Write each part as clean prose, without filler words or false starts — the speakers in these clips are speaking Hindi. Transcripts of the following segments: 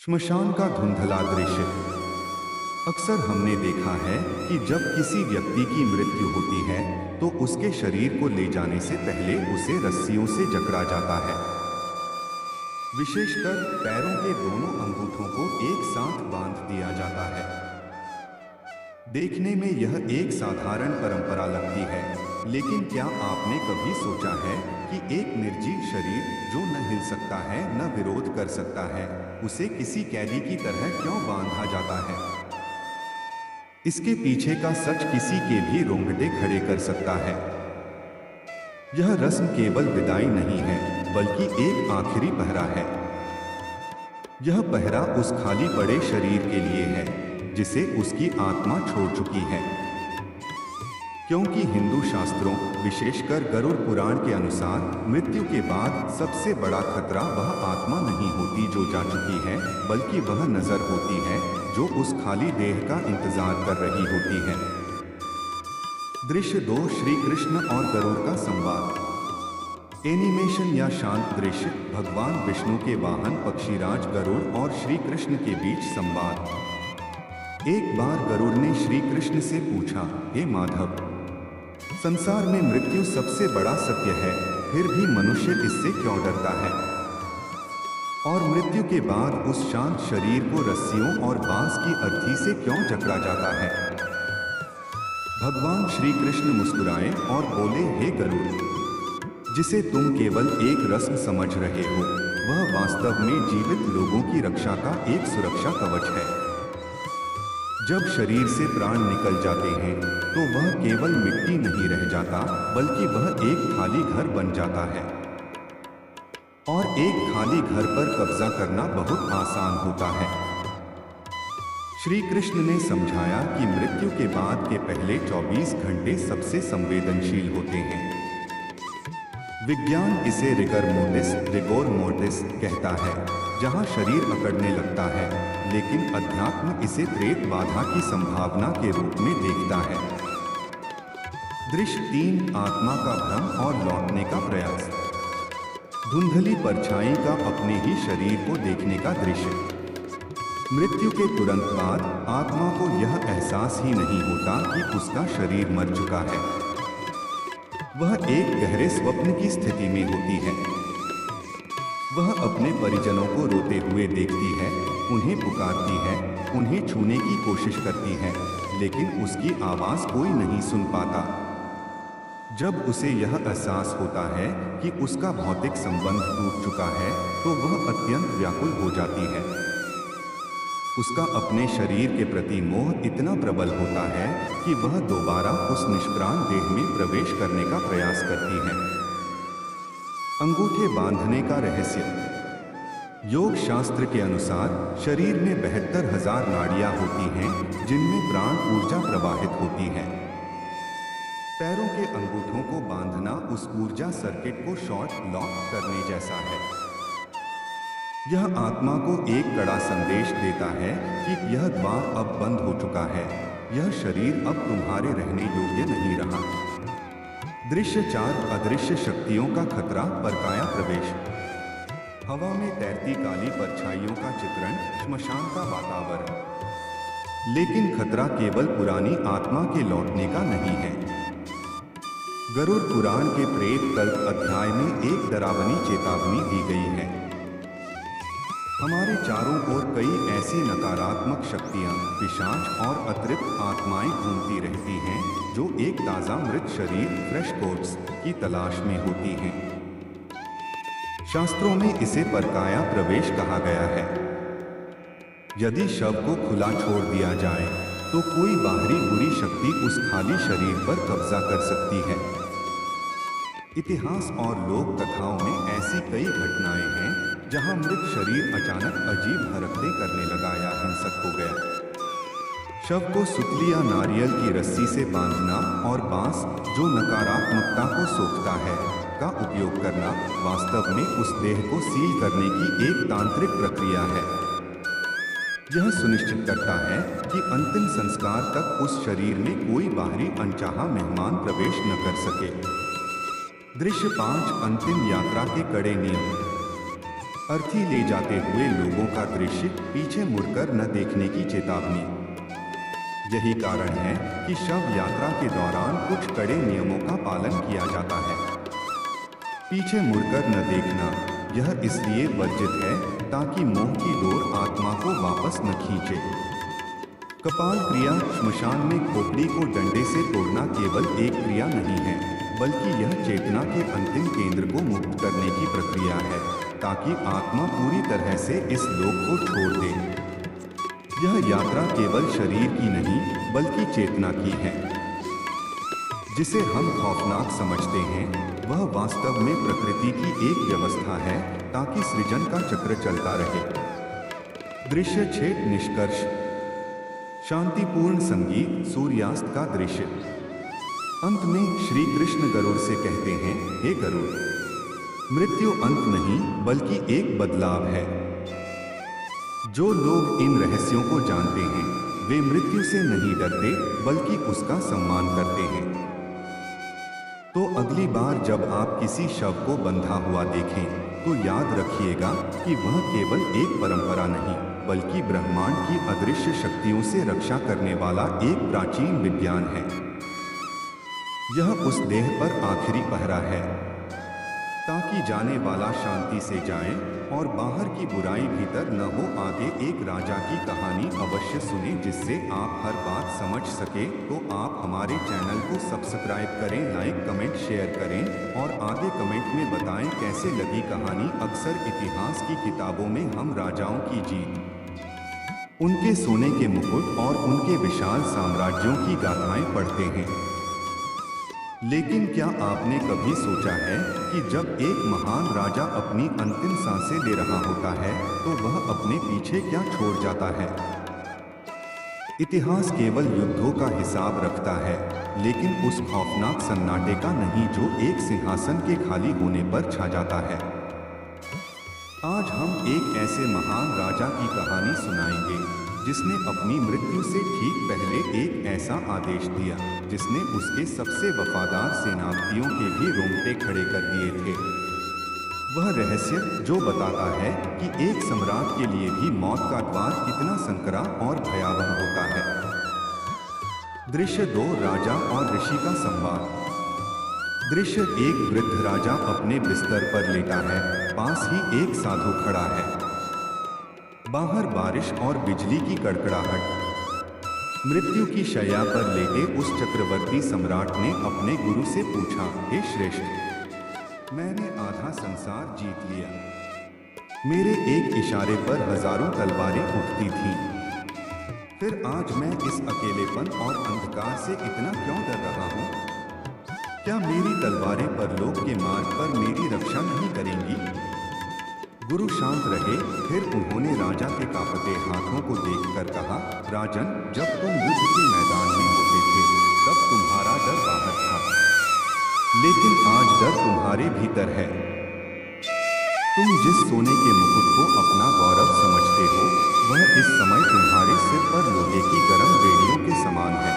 श्मशान का धुंधला दृश्य। अक्सर हमने देखा है कि जब किसी व्यक्ति की मृत्यु होती है तो उसके शरीर को ले जाने से पहले उसे रस्सियों से जकड़ा जाता है। विशेषकर पैरों के दोनों अंगूठों को एक साथ बांध दिया जाता है। देखने में यह एक साधारण परंपरा लगती है, लेकिन क्या आपने कभी सोचा है कि एक निर्जीव शरीर जो न हिल सकता है न विरोध कर सकता है, उसे किसी कैदी की तरह क्यों बांधा जाता है? इसके पीछे का सच किसी के भी रोंगटे खड़े कर सकता है। यह रस्म केवल विदाई नहीं है, बल्कि एक आखिरी पहरा है। यह पहरा उस खाली पड़े शरीर के लिए है जिसे उसकी आत्मा छोड़ चुकी है। क्योंकि हिंदू शास्त्रों, विशेषकर गरुड़ पुराण के अनुसार, मृत्यु के बाद सबसे बड़ा खतरा वह आत्मा नहीं होती जो जा चुकी है, बल्कि वह नजर होती है जो उस खाली देह का इंतजार कर रही होती है। दृश्य 2, श्री कृष्ण और गरुड़ का संवाद। एनिमेशन या शांत दृश्य। भगवान विष्णु के वाहन पक्षीराज गरुड़ और श्री कृष्ण के बीच संवाद। एक बार गरुड़ ने श्री कृष्ण से पूछा, हे माधव, संसार में मृत्यु सबसे बड़ा सत्य है, फिर भी मनुष्य इससे क्यों डरता है? और मृत्यु के बाद उस शांत शरीर को रस्सियों और बांस की अर्थी से क्यों जकड़ा जाता है? भगवान श्री कृष्ण मुस्कुराए और बोले, हे गरुड़, जिसे तुम केवल एक रस्म समझ रहे हो, वह वास्तव में जीवित लोगों की रक्षा का एक सुरक्षा कवच है। जब शरीर से प्राण निकल जाते हैं तो वह केवल मिट्टी नहीं रह जाता, बल्कि वह एक खाली घर बन जाता है। और एक खाली घर पर कब्जा करना बहुत आसान होता है। श्री कृष्ण ने समझाया कि मृत्यु के बाद के पहले 24 घंटे सबसे संवेदनशील होते हैं। विज्ञान इसे रिगोर मोर्टिस कहता है, जहां शरीर अकड़ने लगता है, लेकिन अध्यात्म इसे त्रेत बाधा की संभावना के रूप में देखता है। दृश्य 3, आत्मा का भ्रम और लौटने का प्रयास। धुंधली परछाई का अपने ही शरीर को देखने का दृश्य। मृत्यु के तुरंत बाद आत्मा को यह एहसास ही नहीं होता कि उसका शरीर मर चुका है। वह एक गहरे स्वप्न की स्थिति में होती है। वह अपने परिजनों को रोते हुए देखती है, उन्हें पुकारती है, उन्हें छूने की कोशिश करती है, लेकिन उसकी आवाज कोई नहीं सुन पाता। जब उसे यह एहसास होता है कि उसका भौतिक संबंध टूट चुका है, तो वह अत्यंत व्याकुल हो जाती है। उसका अपने शरीर के प्रति मोह इतना प्रबल होता है कि वह दोबारा उस निष्प्राण देह में प्रवेश करने का प्रयास करती है। अंगूठे बांधने का रहस्य। योग शास्त्र के अनुसार शरीर में 72,000 नाड़ियां होती हैं, जिनमें प्राण ऊर्जा प्रवाहित होती है। पैरों के अंगूठों को बांधना उस ऊर्जा सर्किट को शॉर्ट लॉक करने जैसा है। यह आत्मा को एक कड़ा संदेश देता है कि यह द्वार अब बंद हो चुका है, यह शरीर अब तुम्हारे रहने योग्य नहीं रहा। दृश्य 4, अदृश्य शक्तियों का खतरा, परकाया प्रवेश। हवा में तैरती काली परछाइयों का चित्रण, श्मशान का वातावरण। लेकिन खतरा केवल पुरानी आत्मा के लौटने का नहीं है। गरुड़ पुराण के प्रेत कल्प अध्याय में एक डरावनी चेतावनी दी गई है। हमारे चारों ओर कई ऐसी नकारात्मक शक्तियां, पिशाच और अतृप्त आत्माएं घूमती रहती हैं, जो एक ताजा मृत शरीर, फ्रेश कोर्ट्स, की तलाश में होती हैं। शास्त्रों में इसे परकाया प्रवेश कहा गया है। यदि शव को खुला छोड़ दिया जाए तो कोई बाहरी बुरी शक्ति उस खाली शरीर पर कब्जा कर सकती है। इतिहास और लोक कथाओं में ऐसी कई घटनाएं हैं जहां मृत शरीर अचानक अजीब हरकतें करने लगा या हिंसक हो गया। शव को सुतली या नारियल की रस्सी से बांधना और बांस, जो नकारात्मकता को सोखता है, का उपयोग करना वास्तव में उस देह को सील करने की एक तांत्रिक प्रक्रिया है। यह सुनिश्चित करता है कि अंतिम संस्कार तक उस शरीर में कोई बाहरी अनचाहा मेहमान प्रवेश न कर सके। दृश्य 5, अंतिम यात्रा के कड़े नियम। अर्थी ले जाते हुए लोगों का दृश्य, पीछे मुड़कर न देखने की चेतावनी। यही कारण है कि शव यात्रा के दौरान कुछ कड़े नियमों का पालन किया जाता है। पीछे मुड़कर न देखना यह इसलिए वर्जित है ताकि मोह की डोर आत्मा को वापस न खींचे। कपाल क्रिया, श्मशान में खोपड़ी को डंडे से तोड़ना केवल एक क्रिया नहीं है, बल्कि यह चेतना के अंतिम केंद्र को मुक्त करने की प्रक्रिया है, ताकि आत्मा पूरी तरह से इस लोक को छोड़ दे। यह यात्रा केवल शरीर की नहीं, बल्कि चेतना की है। जिसे हम खौफनाक समझते हैं, वह वास्तव में प्रकृति की एक व्यवस्था है, ताकि सृजन का चक्र चलता रहे। दृश्य 6 निष्कर्ष। शांतिपूर्ण संगीत, सूर्यास्त का दृश्य। अंत में श्री कृष्ण गरुड़ से कहते हैं, हे गरुड़, मृत्यु अंत नहीं बल्कि एक बदलाव है। जो लोग इन रहस्यों को जानते हैं, वे मृत्यु से नहीं डरते बल्कि उसका सम्मान करते हैं। तो अगली बार जब आप किसी शव को बंधा हुआ देखें, तो याद रखिएगा कि वह केवल एक परंपरा नहीं, बल्कि ब्रह्मांड की अदृश्य शक्तियों से रक्षा करने वाला एक प्राचीन विज्ञान है। यह उस देह पर आखिरी पहरा है, ताकि जाने वाला शांति से जाए और बाहर की बुराई भीतर न हो। आगे एक राजा की कहानी अवश्य सुने, जिससे आप हर बात समझ सके। तो आप हमारे चैनल को सब्सक्राइब करें, लाइक, कमेंट, शेयर करें और आगे कमेंट में बताएं कैसे लगी कहानी। अक्सर इतिहास की किताबों में हम राजाओं की जीत, उनके सोने के मुकुट और उनके विशाल साम्राज्यों की गाथाएं पढ़ते हैं, लेकिन क्या आपने कभी सोचा है कि जब एक महान राजा अपनी अंतिम सांसें ले रहा होता है, तो वह अपने पीछे क्या छोड़ जाता है? इतिहास केवल युद्धों का हिसाब रखता है, लेकिन उस खौफनाक सन्नाटे का नहीं जो एक सिंहासन के खाली होने पर छा जाता है। आज हम एक ऐसे महान राजा की कहानी सुनाएंगे, जिसने अपनी मृत्यु से ठीक पहले एक ऐसा आदेश दिया, जिसने उसके सबसे वफादार सेनापतियों के भी रोंगटे खड़े कर दिए थे। वह रहस्य जो बताता है कि एक सम्राट के लिए भी मौत का द्वार कितना संकरा और भयावह होता है। दृश्य 2, राजा और ऋषि का संवाद। दृश्य 1, वृद्ध राजा अपने बिस्तर पर लेटा है, पास ही एक साधु खड़ा है। बाहर बारिश और बिजली की कड़कड़ाहट। मृत्यु की शैया पर लेटे उस चक्रवर्ती सम्राट ने अपने गुरु से पूछा, हे श्रेष्ठ, मैंने आधा संसार जीत लिया। मेरे एक इशारे पर हजारों तलवारें उठती थीं। फिर आज मैं इस अकेलेपन और अंधकार से इतना क्यों डर रहा हूँ? क्या मेरी तलवारें परलोक के मार्ग पर मेरी रक्षा नहीं करेंगी? गुरु शांत रहे। फिर उन्होंने राजा के कांपते हाथों को देखकर कहा, राजन, जब तुम युद्ध के मैदान में होते थे, तब तुम्हारा डर बाहर था, लेकिन आज डर तुम्हारे भीतर है। तुम जिस सोने के मुकुट को अपना गौरव समझते हो, वह इस समय तुम्हारे सिर पर लोहे की गर्म बेड़ियों के समान है।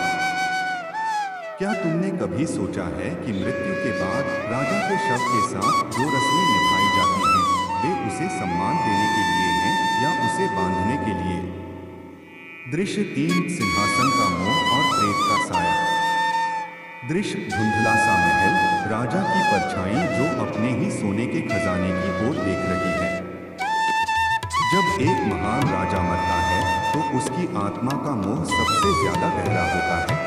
क्या तुमने कभी सोचा है कि मृत्यु के बाद राजा के शव के साथ जो रस्में निभाई जाती हैं, वे उसे सम्मान देने के लिए हैं या उसे बांधने के लिए? दृश्य 3, सिंहासन का मोह और प्रेत का साया। दृश्य धुंधला सा महल, राजा की परछाई जो अपने ही सोने के खजाने की ओर देख रही है। जब एक महान राजा मरता है, तो उसकी आत्मा का मोह सबसे ज्यादा गहरा होता है।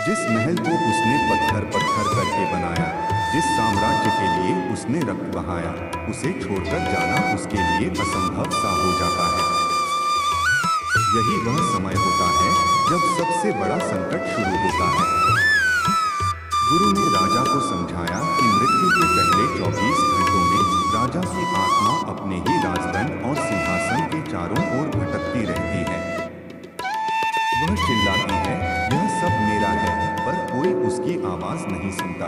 जिस महल को उसने पत्थर पत्थर करके बनाया, जिस साम्राज्य के लिए उसने रक्त बहाया, उसे छोड़कर जाना उसके लिए असंभव सा हो जाता है। यही वह समय होता है जब सबसे बड़ा संकट शुरू होता है। गुरु ने राजा को समझाया कि मृत्यु के पहले 24 घंटों में राजा की आत्मा अपने ही राजदंड और सिंहासन के चारों ओर भटकती रहती है। वह चिल्लाती है, यह सब मेरा है, पर कोई उसकी आवाज नहीं सुनता।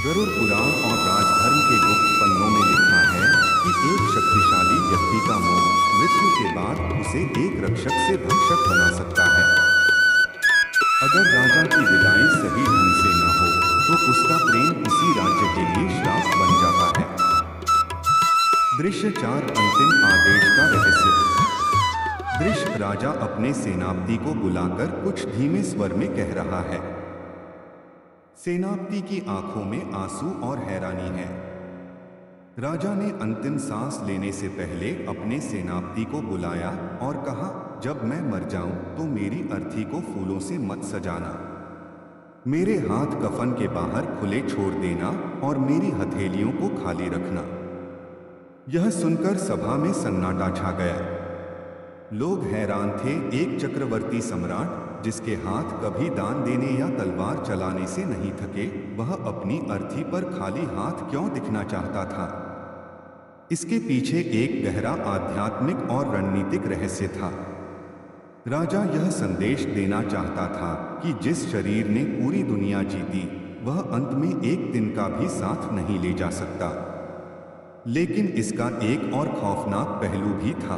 गरुड़ पुराण और राजधर्म के गुप्त पन्नों में लिखा है कि एक शक्तिशाली व्यक्ति का मोह मृत्यु के बाद उसे एक रक्षक से भक्षक बना सकता है। अगर राजा की विदाई सही ढंग से न हो, तो उसका प्रेम उसी राज्य के लिए श्राप बन जाता है। दृश्य 4 अंतिम आदेश का रहस्य। दृश्य राजा अपने सेनापति को बुलाकर कुछ धीमे स्वर में कह रहा है। सेनापति की आंखों में आंसू और हैरानी है। राजा ने अंतिम सांस लेने से पहले अपने सेनापति को बुलाया और कहा, जब मैं मर जाऊं तो मेरी अर्थी को फूलों से मत सजाना। मेरे हाथ कफन के बाहर खुले छोड़ देना और मेरी हथेलियों को खाली रखना। यह सुनकर सभा में सन्नाटा छा गया। लोग हैरान थे। एक चक्रवर्ती सम्राट जिसके हाथ कभी दान देने या तलवार चलाने से नहीं थके, वह अपनी अर्थी पर खाली हाथ क्यों दिखना चाहता था? इसके पीछे एक गहरा आध्यात्मिक और रणनीतिक रहस्य था। राजा यह संदेश देना चाहता था कि जिस शरीर ने पूरी दुनिया जीती, वह अंत में एक दिन का भी साथ नहीं ले जा सकता। लेकिन इसका एक और खौफनाक पहलू भी था।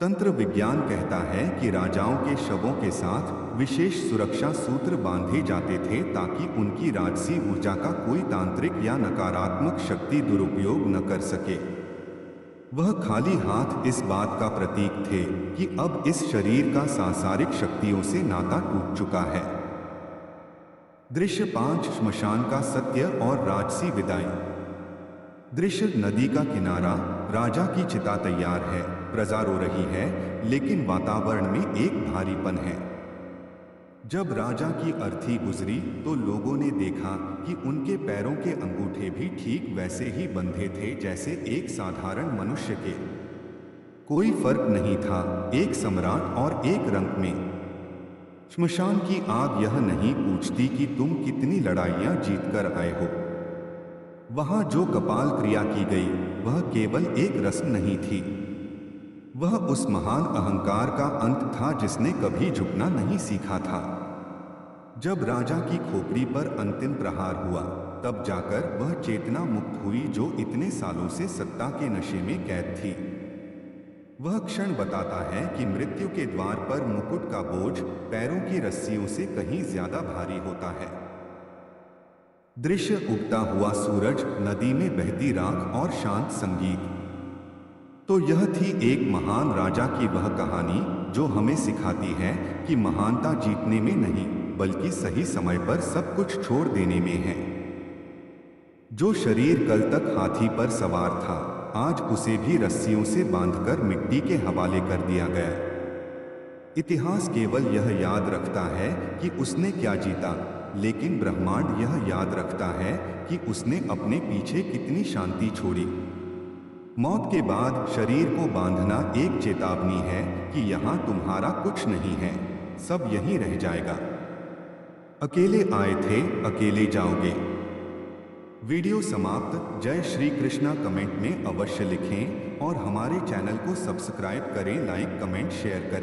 तंत्र विज्ञान कहता है कि राजाओं के शवों के साथ विशेष सुरक्षा सूत्र बांधे जाते थे ताकि उनकी राजसी ऊर्जा का कोई तांत्रिक या नकारात्मक शक्ति दुरुपयोग न कर सके। वह खाली हाथ इस बात का प्रतीक थे कि अब इस शरीर का सांसारिक शक्तियों से नाता टूट चुका है। दृश्य 5 श्मशान का सत्य और राजसी विदाई। दृश्य नदी का किनारा, राजा की चिता तैयार है, प्रजा रो रही है, लेकिन वातावरण में एक भारीपन है। जब राजा की अर्थी गुजरी तो लोगों ने देखा कि उनके पैरों के अंगूठे भी ठीक वैसे ही बंधे थे जैसे एक साधारण मनुष्य के। कोई फर्क नहीं था, एक सम्राट और एक रंक में। श्मशान की आग यह नहीं पूछती कि तुम कितनी लड़ाइयां जीतकर आए हो। वहां जो कपाल क्रिया की गई वह केवल एक रस्म नहीं थी, वह उस महान अहंकार का अंत था जिसने कभी झुकना नहीं सीखा था। जब राजा की खोपड़ी पर अंतिम प्रहार हुआ, तब जाकर वह चेतना मुक्त हुई जो इतने सालों से सत्ता के नशे में कैद थी। वह क्षण बताता है कि मृत्यु के द्वार पर मुकुट का बोझ पैरों की रस्सियों से कहीं ज्यादा भारी होता है। दृश्य उगता हुआ सूरज, नदी में बहती राख और शांत संगीत। तो यह थी एक महान राजा की वह कहानी जो हमें सिखाती है कि महानता जीतने में नहीं बल्कि सही समय पर सब कुछ छोड़ देने में है। जो शरीर कल तक हाथी पर सवार था, आज उसे भी रस्सियों से बांधकर मिट्टी के हवाले कर दिया गया। इतिहास केवल यह याद रखता है कि उसने क्या जीता, लेकिन ब्रह्मांड यह याद रखता है कि उसने अपने पीछे कितनी शांति छोड़ी। मौत के बाद शरीर को बांधना एक चेतावनी है कि यहाँ तुम्हारा कुछ नहीं है, सब यहीं रह जाएगा। अकेले आए थे, अकेले जाओगे। वीडियो समाप्त। जय श्री कृष्णा। कमेंट में अवश्य लिखें और हमारे चैनल को सब्सक्राइब करें, लाइक, कमेंट, शेयर करें।